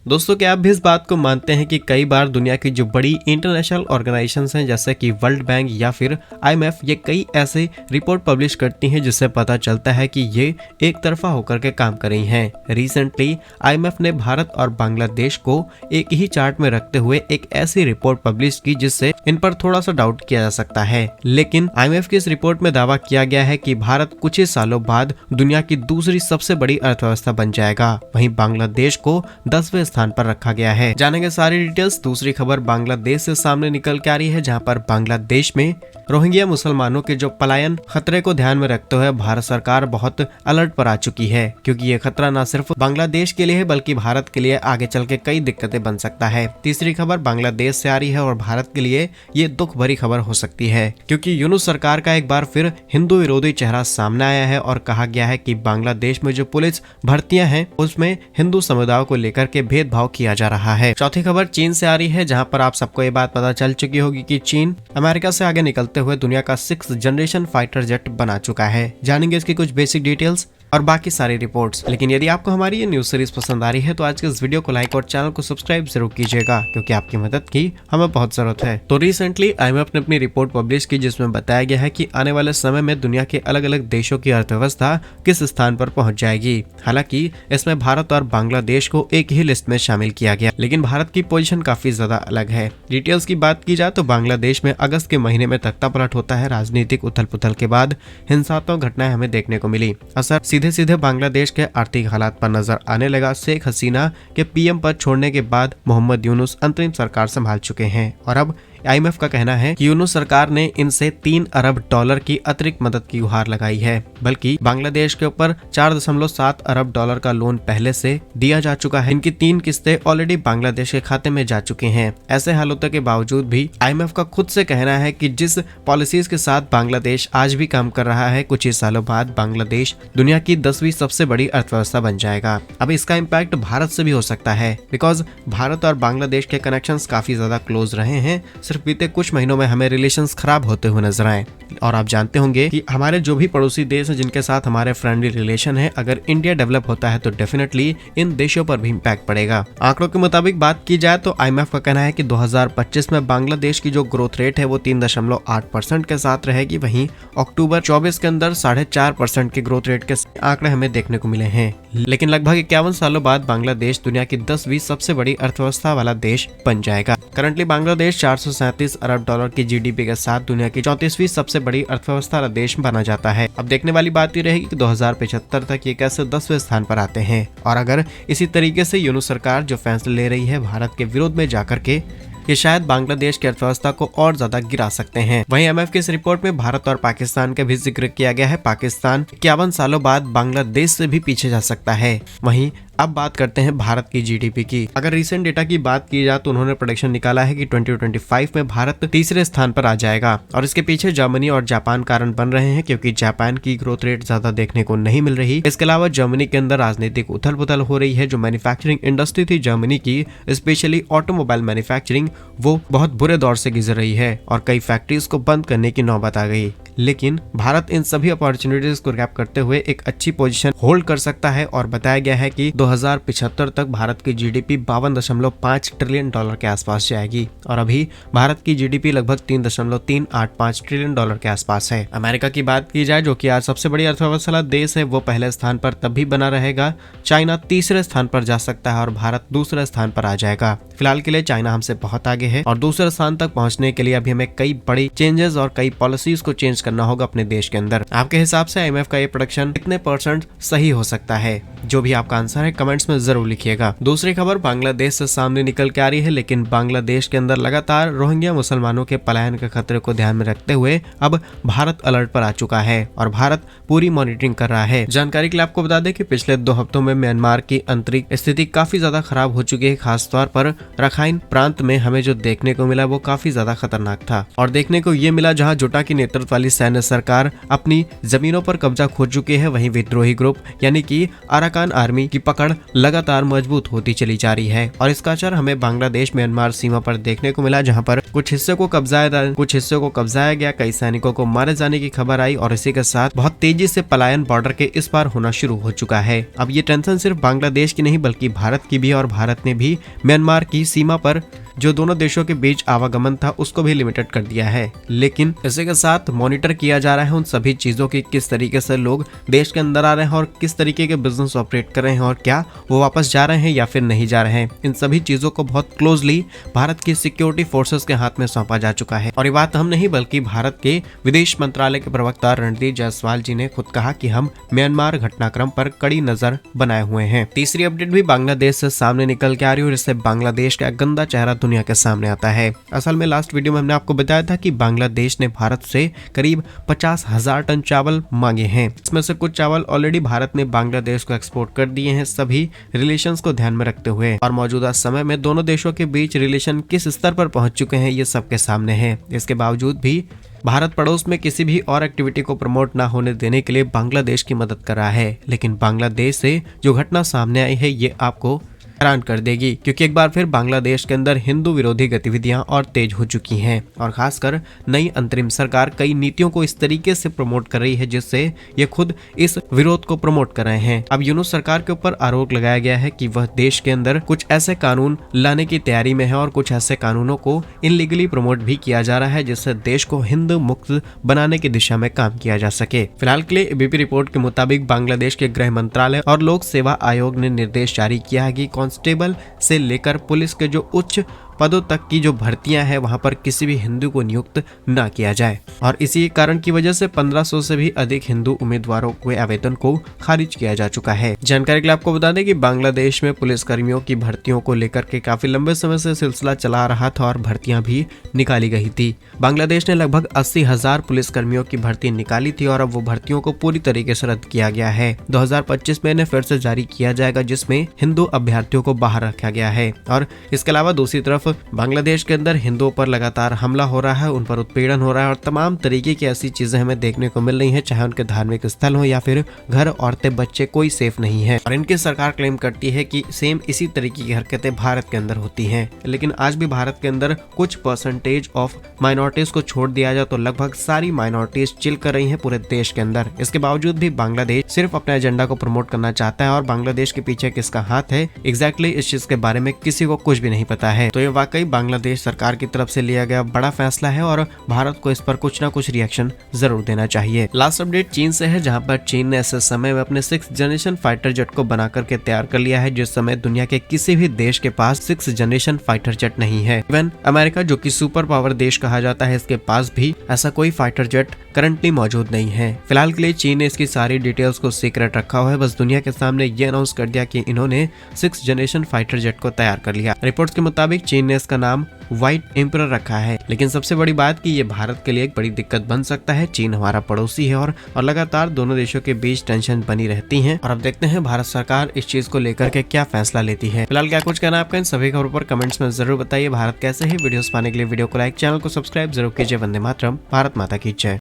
दोस्तों, क्या आप भी इस बात को मानते हैं कि कई बार दुनिया की जो बड़ी इंटरनेशनल ऑर्गेनाइजेशंस हैं जैसे कि वर्ल्ड बैंक या फिर IMF, ये कई ऐसे रिपोर्ट पब्लिश करती हैं जिससे पता चलता है कि ये एक तरफा होकर के काम कर रही हैं। रिसेंटली IMF ने भारत और बांग्लादेश को एक ही चार्ट में रखते हुए एक ऐसी रिपोर्ट पब्लिश की जिससे इन पर थोड़ा सा डाउट किया जा सकता है। लेकिन IMF की इस रिपोर्ट में दावा किया गया है कि भारत कुछ ही सालों बाद दुनिया की दूसरी सबसे बड़ी अर्थव्यवस्था बन जाएगा। वहीं बांग्लादेश को 10वें स्थान पर रखा गया है। जानेंगे सारी डिटेल्स। दूसरी खबर बांग्लादेश से सामने निकल के आ रही है, जहां पर बांग्लादेश में रोहिंग्या मुसलमानों के जो पलायन खतरे को ध्यान में रखते हुए भारत सरकार बहुत अलर्ट पर आ चुकी है, क्योंकि ये खतरा न सिर्फ बांग्लादेश के लिए है बल्कि भारत के लिए आगे चल के कई दिक्कतें बन सकता है। तीसरी खबर बांग्लादेश से आ रही है और भारत के लिए ये दुख भरी खबर हो सकती है, क्योंकि यूनुस सरकार का एक बार फिर हिंदू विरोधी चेहरा सामने आया है और कहा गया है कि बांग्लादेश में जो पुलिस भर्तियां हैं उसमें हिंदू समुदाय को लेकर के भेदभाव किया जा रहा है। चौथी खबर चीन से आ रही है, जहां पर आप सबको ये बात पता चल चुकी होगी कि चीन अमेरिका से आगे निकलते हुए दुनिया का 6th जनरेशन फाइटर जेट बना चुका है। जानेंगे इसकी कुछ बेसिक डिटेल्स और बाकी सारी रिपोर्ट्स। लेकिन यदि आपको हमारी ये न्यूज सीरीज पसंद आ रही है तो आज के इस वीडियो को लाइक और चैनल को सब्सक्राइब जरूर कीजिएगा, क्योंकि आपकी मदद की हमें बहुत जरूरत है। तो रिसेंटली IMF ने अपनी रिपोर्ट पब्लिश की जिसमें बताया गया है कि आने वाले समय में दुनिया के अलग अलग देशों की अर्थव्यवस्था किस स्थान पर पहुंच जाएगी। हालांकि इसमें भारत और बांग्लादेश को एक ही लिस्ट में शामिल किया गया, लेकिन भारत की पोजीशन काफी ज्यादा अलग है। डिटेल्स की बात की जाए तो बांग्लादेश में अगस्त के महीने में तख्ता पलट होता है। राजनीतिक उथल पुथल के बाद हिंसात्मक घटनाएं हमें देखने को मिली। असर सीधे बांग्लादेश के आर्थिक हालात पर नजर आने लगा। शेख हसीना के PM पद छोड़ने के बाद मोहम्मद यूनुस अंतरिम सरकार संभाल चुके हैं और अब IMF का कहना है कि यूनुस सरकार ने इनसे $3 अरब की अतिरिक्त मदद की गुहार लगाई है, बल्कि बांग्लादेश के ऊपर $4.7 अरब का लोन पहले से दिया जा चुका है। इनकी 3 किस्तें ऑलरेडी बांग्लादेश के खाते में जा चुकी हैं। ऐसे हालातों के बावजूद भी IMF का खुद से कहना है कि जिस पॉलिसीज के साथ बांग्लादेश आज भी काम कर रहा है, कुछ ही सालों बाद बांग्लादेश दुनिया की 10वीं सबसे बड़ी अर्थव्यवस्था बन जाएगा। अब इसका इम्पैक्ट भारत से भी हो सकता है, बिकॉज भारत और बांग्लादेश के कनेक्शंस काफी ज्यादा क्लोज रहे हैं। सिर्फ बीते कुछ महीनों में हमें रिलेशंस खराब होते हुए नजर आए। और आप जानते होंगे कि हमारे जो भी पड़ोसी देश हैं जिनके साथ हमारे फ्रेंडली रिलेशन है, अगर इंडिया डेवलप होता है तो डेफिनेटली इन देशों पर भी इम्पैक्ट पड़ेगा। आंकड़ों के मुताबिक बात की जाए तो IMF का कहना है कि 2025 में बांग्लादेश की जो ग्रोथ रेट है वो 3.8% के साथ रहेगी। वहीं अक्टूबर 24 के अंदर 4.5% की ग्रोथ रेट के आंकड़े हमें देखने को मिले हैं। लेकिन लगभग 51 सालों बाद बांग्लादेश दुनिया की 10वीं सबसे बड़ी अर्थव्यवस्था वाला देश बन जाएगा। करंटली बांग्लादेश $437 अरब की GDP के साथ दुनिया की 34वीं सबसे बड़ी अर्थव्यवस्था वाला देश बना जाता है। अब देखने वाली बात ये रहेगी कि 2075 तक ये कैसे 10वें स्थान पर आते हैं, और अगर इसी तरीके से यूनुस सरकार जो फैसले ले रही है भारत के विरोध में जाकर के, ये शायद बांग्लादेश की अर्थव्यवस्था को और ज्यादा गिरा सकते हैं। वहीं IMF की इस रिपोर्ट में भारत और पाकिस्तान का भी जिक्र किया गया है। पाकिस्तान 51 सालों बाद बांग्लादेश से भी पीछे जा सकता है। वहीं अब बात करते हैं भारत की GDP की। अगर रिसेंट डेटा की बात की जाए तो उन्होंने प्रेडिक्शन निकाला है कि 2025 में भारत तीसरे स्थान पर आ जाएगा, और इसके पीछे जर्मनी और जापान कारण बन रहे हैं, क्योंकि जापान की ग्रोथ रेट ज्यादा देखने को नहीं मिल रही। इसके अलावा जर्मनी के अंदर राजनीतिक उथल पुथल हो रही है। जो मैन्युफैक्चरिंग इंडस्ट्री थी जर्मनी की, स्पेशली ऑटोमोबाइल मैन्युफैक्चरिंग, वो बहुत बुरे दौर से गुजर रही है और कई फैक्ट्रीज को बंद करने की नौबत आ गई। लेकिन भारत इन सभी अपॉर्चुनिटीज को ग्रैब करते हुए एक अच्छी पोजीशन होल्ड कर सकता है, और बताया गया है कि 2075 तक भारत की GDP $52.5 ट्रिलियन के आसपास जाएगी, और अभी भारत की GDP लगभग $3.385 ट्रिलियन के आसपास है। अमेरिका की बात की जाए, जो कि आज सबसे बड़ी अर्थव्यवस्था वाला देश है, वो पहले स्थान पर तब भी बना रहेगा। चाइना तीसरे स्थान पर जा सकता है और भारत दूसरे स्थान पर आ जाएगा। फिलहाल के लिए चाइना हमसे बहुत आगे है, और दूसरे स्थान तक पहुंचने के लिए अभी हमें कई बड़ी चेंजेस और कई पॉलिसीज को चेंज करना होगा अपने देश के अंदर। आपके हिसाब से IMF का ये प्रेडिक्शन कितने % सही हो सकता है? जो भी आपका आंसर है कमेंट्स में जरूर लिखिएगा। दूसरी खबर बांग्लादेश से सामने निकल के आ रही है, लेकिन बांग्लादेश के अंदर लगातार रोहिंग्या मुसलमानों के पलायन के खतरे को ध्यान में रखते हुए अब भारत अलर्ट पर आ चुका है और भारत पूरी मॉनिटरिंग कर रहा है। जानकारी के लिए आपको बता दें कि पिछले 2 हफ्तों में म्यांमार की आंतरिक स्थिति काफी ज्यादा खराब हो चुकी है। खासतौर पर रखाइन प्रांत में हमें जो देखने को मिला वो काफी ज्यादा खतरनाक था, और देखने को ये मिला जहाँ जोटा की नेतृत्व वाली सैन्य सरकार अपनी जमीनों पर कब्जा खो चुकी है, वहीं विद्रोही ग्रुप यानी कि अराकान आर्मी की पकड़ लगातार मजबूत होती चली जा रही है। और इसका असर हमें बांग्लादेश म्यांमार सीमा पर देखने को मिला, जहां पर कुछ हिस्सों को कब्जाया गया, कई सैनिकों को मारे जाने की खबर आई और इसी के साथ बहुत तेजी से पलायन बॉर्डर के इस पार होना शुरू हो चुका है। अब ये टेंशन सिर्फ बांग्लादेश की नहीं बल्कि भारत की भी, और भारत ने भी म्यांमार की सीमा पर जो दोनों देशों के बीच आवागमन था उसको भी लिमिटेड कर दिया है। लेकिन इसी के साथ मॉनिटर किया जा रहा है उन सभी चीजों की, किस तरीके से लोग देश के अंदर आ रहे हैं और किस तरीके के बिजनेस ऑपरेट कर रहे हैं और क्या वो वापस जा रहे हैं या फिर नहीं जा रहे हैं। इन सभी चीजों को बहुत क्लोजली भारत की सिक्योरिटी फोर्सेस के हाथ में सौंपा जा चुका है। और ये बात हम नहीं बल्कि भारत के विदेश मंत्रालय के प्रवक्ता रणदीप जायसवाल जी ने खुद कहा कि हम म्यांमार घटनाक्रम पर कड़ी नजर बनाए हुए हैं। तीसरी अपडेट भी बांग्लादेश से सामने निकल के आ रही है और इससे बांग्लादेश का गंदा चेहरा दुनिया के सामने आता है। असल में लास्ट वीडियो में हमने आपको बताया था कि बांग्लादेश ने भारत से करीब 50,000 टन चावल मांगे हैं। इसमें से कुछ चावल ऑलरेडी भारत ने बांग्लादेश को एक्सपोर्ट कर दिए हैं, सभी रिलेशंस को ध्यान में रखते हुए। और मौजूदा समय में दोनों देशों के बीच रिलेशन किस स्तर पर पहुंच चुके हैं ये सबके सामने है। इसके बावजूद भी भारत पड़ोस में किसी भी और एक्टिविटी को प्रमोट ना होने देने के लिए बांग्लादेश की मदद कर रहा है। लेकिन बांग्लादेश से जो घटना सामने आई है ये आपको हैरान कर देगी, क्योंकि एक बार फिर बांग्लादेश के अंदर हिंदू विरोधी गतिविधियां और तेज हो चुकी हैं और खासकर नई अंतरिम सरकार कई नीतियों को इस तरीके से प्रमोट कर रही है जिससे ये खुद इस विरोध को प्रमोट कर रहे हैं। अब यूनुस सरकार के ऊपर आरोप लगाया गया है कि वह देश के अंदर कुछ ऐसे कानून लाने की तैयारी में है और कुछ ऐसे कानूनों को इनलीगली प्रमोट भी किया जा रहा है जिससे देश को हिंदू मुक्त बनाने की दिशा में काम किया जा सके। फिलहाल के लिए एबीपी रिपोर्ट के मुताबिक बांग्लादेश के गृह मंत्रालय और लोक सेवा आयोग ने निर्देश जारी किया है कि कांस्टेबल से लेकर पुलिस के जो उच्च पदों तक की जो भर्तियां हैं वहां पर किसी भी हिंदू को नियुक्त न किया जाए। और इसी कारण की वजह से 1500 से भी अधिक हिंदू उम्मीदवारों के आवेदन को खारिज किया जा चुका है। जानकारी के लिए आपको बता दें कि बांग्लादेश में पुलिस कर्मियों की भर्तियों को लेकर के काफी लंबे समय से सिलसिला चला रहा था और भर्तियां भी निकाली गई थी। बांग्लादेश ने लगभग 80,000 पुलिस कर्मियों की भर्ती निकाली थी और अब वो भर्तियों को पूरी तरीके से रद्द किया गया है। 2025 में इन्हें फिर से जारी किया जाएगा जिसमें हिंदू अभ्यर्थियों को बाहर रखा गया है। और इसके अलावा दूसरी तरफ बांग्लादेश के अंदर हिंदुओं पर लगातार हमला हो रहा है, उन पर उत्पीड़न हो रहा है और तमाम तरीके की ऐसी चीजें हमें देखने को मिल रही हैं, चाहे उनके धार्मिक स्थल हो या फिर घर, औरतें, बच्चे, कोई सेफ नहीं है। और इनकी सरकार क्लेम करती है कि सेम इसी तरीके की हरकतें भारत के अंदर होती हैं। लेकिन आज भी भारत के अंदर कुछ परसेंटेज ऑफ माइनॉरिटीज को छोड़ दिया जाए तो लगभग सारी माइनॉरिटीज चिल कर रही हैं पूरे देश के अंदर। इसके बावजूद भी बांग्लादेश सिर्फ अपने एजेंडा को प्रमोट करना चाहता है और बांग्लादेश के पीछे किसका हाथ है एग्जैक्टली इस चीज के बारे में किसी को कुछ भी नहीं पता है। तो ये वाकई बांग्लादेश सरकार की तरफ से लिया गया बड़ा फैसला है और भारत को इस पर कुछ ना कुछ रिएक्शन जरूर देना चाहिए। लास्ट अपडेट चीन से है, जहां पर चीन ने ऐसे समय में अपने 6th जनरेशन फाइटर जेट को बना करके तैयार कर लिया है जिस समय दुनिया के किसी भी देश के पास 6th जनरेशन फाइटर जेट नहीं है। इवन अमेरिका जो कि सुपर पावर देश कहा जाता है इसके पास भी ऐसा कोई फाइटर जेट करंटली मौजूद नहीं है। फिलहाल के लिए चीन ने इसकी सारी डिटेल्स को सीक्रेट रखा हुआ है, बस दुनिया के सामने ये अनाउंस कर दिया कि इन्होंने 6th जनरेशन फाइटर जेट को तैयार कर लिया। रिपोर्ट्स के मुताबिक चीन ने इसका नाम व्हाइट एम्परर रखा है। लेकिन सबसे बड़ी बात कि ये भारत के लिए एक बड़ी दिक्कत बन सकता है। चीन हमारा पड़ोसी है और लगातार दोनों देशों के बीच टेंशन बनी रहती है और अब देखते हैं भारत सरकार इस चीज को लेकर के क्या फैसला लेती है। फिलहाल क्या कुछ कहना आपका इन सभी खबरों पर कमेंट्स में जरूर बताइए। भारत कैसे ही वीडियोस पाने के लिए वीडियो को लाइक, चैनल को सब्सक्राइब जरूर कीजिए। वंदे मातरम, भारत माता की जय।